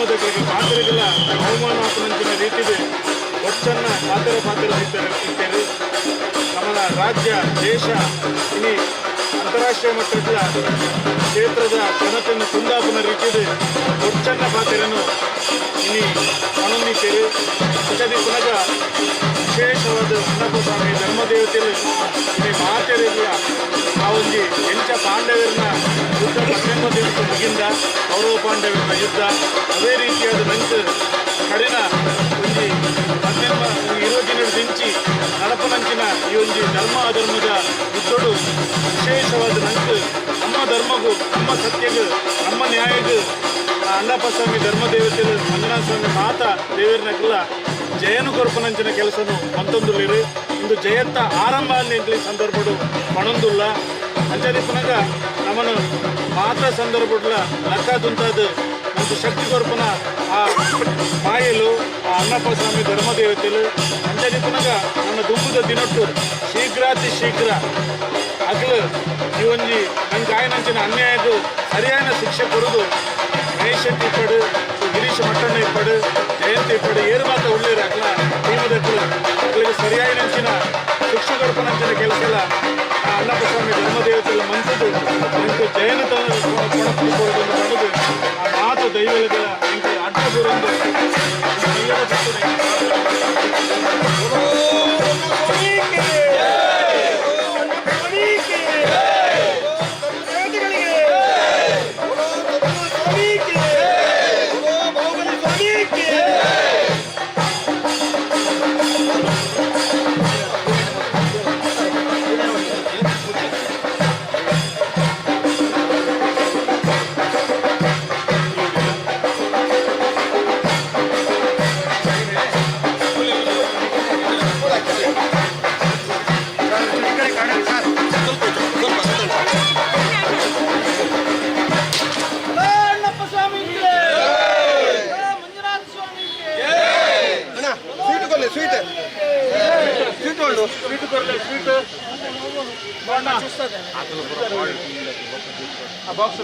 ವಿರೋಧಗಳಿಗೆ ಪಾತ್ರಗಳ ಅವಮಾನಪನಂಚಿನ ರೀತಿಗೆ ಒಚ್ಚನ್ನ ಪಾತ್ರ ಇದ್ದಾರೆ. ನಮ್ಮ ರಾಜ್ಯ ದೇಶ ಇನಿ ಅಂತಾರಾಷ್ಟ್ರೀಯ ಮಟ್ಟದ ಕ್ಷೇತ್ರದ ಜನತೆಯನ್ನು ಕುಂದಾಪನ ರೀತಿಯಲ್ಲಿ ಒಚ್ಚನ್ನ ಪಾತ್ರನ್ನು ಇನಿ ಮನೊಂದಿದ್ದೇವೆ. ಅದಕ್ಕೆ ಪುನಃ ವಿಶೇಷವಾದ ಅಣ್ಣಪ್ಪ ಸ್ವಾಮಿ ಧರ್ಮದೇವತೆಯಲ್ಲಿ ಇನಿ ಮಾತೆರೆಯ ಆ ಒಂದು ಎಂಚ ಪಾಂಡವರನ್ನ ಯುದ್ಧ 19 ದಿವಸ ಮುಗಿಂದ ಕೌರವ ಪಾಂಡವರನ್ನ ಯುದ್ಧ ಅದೇ ರೀತಿಯಾದ ನಂತರ ಕಡಿನ ಒಂದು 20 ದಿನ ದಿಂಚಿ ನಡಪನಂಚಿನ ಈ ಒಂದು ಧರ್ಮ ಅಧರ್ಮದ ಯುದ್ಧಡು ವಿಶೇಷವಾದ ನಂತರ ನಮ್ಮ ಧರ್ಮಗೂ ನಮ್ಮ ಸತ್ಯಗೂ ನಮ್ಮ ನ್ಯಾಯಗೂ ಅಣ್ಣಪ್ಪ ಸ್ವಾಮಿ ಧರ್ಮದೇವತೆಗಳು ಮಂಜುನಾಥ ಸ್ವಾಮಿ ಮಾತಾ ದೇವರನ್ನೆಲ್ಲ ಜಯನು ಕೊರಪನಂಚಿನ ಕೆಲಸನು ಮಂತೊಂದುಲ್ಲಿರು ಇಂದು ಜಯಂತ ಆರಂಭ ಅನ್ನಿ ಸಂದರ್ಭಡು ಮಣೊಂದುಲ್ಲ ಅಂಚನೆ ಪುನಗ ನಮ್ಮನ್ನು ಮಾತಾ ಸಂದರ್ಭಡ್ಲ ಲಕ್ಕ ದುಂತಾದ ಒಂದು ಶಕ್ತಿ ಕೊರಪನ ಆ ಮಾಯಲು ಆ ಅಣ್ಣಪ್ಪ ಸ್ವಾಮಿ ಧರ್ಮದೇವತೆಗಳು ಅಂಚನೆ ಪುನಗ ನನ್ನ ದುಂಬುದ ದಿನಟ್ಟು ಶೀಘ್ರಾತಿ ಶೀಘ್ರ ಅಗಲು ಈ ಒಂದು ನಂಗೆ ಆಯನಂಚಿನ ಅನ್ಯಾಯಕ್ಕೂ ಸರಿಯಾದ ಶಿಕ್ಷೆ ಕೊಡೋದು ಗಣೇಶ್ ಶೆಟ್ಟಿ ಇಪ್ಪಡು ಗಿರೀಶ್ ಮಟ್ಟಣ್ಣ ಇಪ್ಪಡು ಜಯಂತಿ ಇಪ್ಪಡು ಏರು ಮಾತ ಉಳ್ಳೇರು ಅಗ್ಲ ಟೀಮದಕ್ಕಳು ಅಗ್ಲಿಗೆ ಸರಿಯಾಗಿ ನಂಚಿನ ಶಿಕ್ಷೆ ಕೊಡ್ಪನಂಚಿನ ಕೆಲಸ ಎಲ್ಲ ಆ ಅಣ್ಣಪ್ಪ ಸ್ವಾಮಿ ಧರ್ಮದೇವತೆಗಳು ಮಂತದ್ದು ಇಂಟು ಜಯನ ಕೊಡಪಡಿಸೋದನ್ನು ಪಡೆದು ಆ ಮಾತು ದೈವಗಳ ಇಂಟು ಅಡ್ಡ ಬರೋದು ಬಾಕ್ಸ್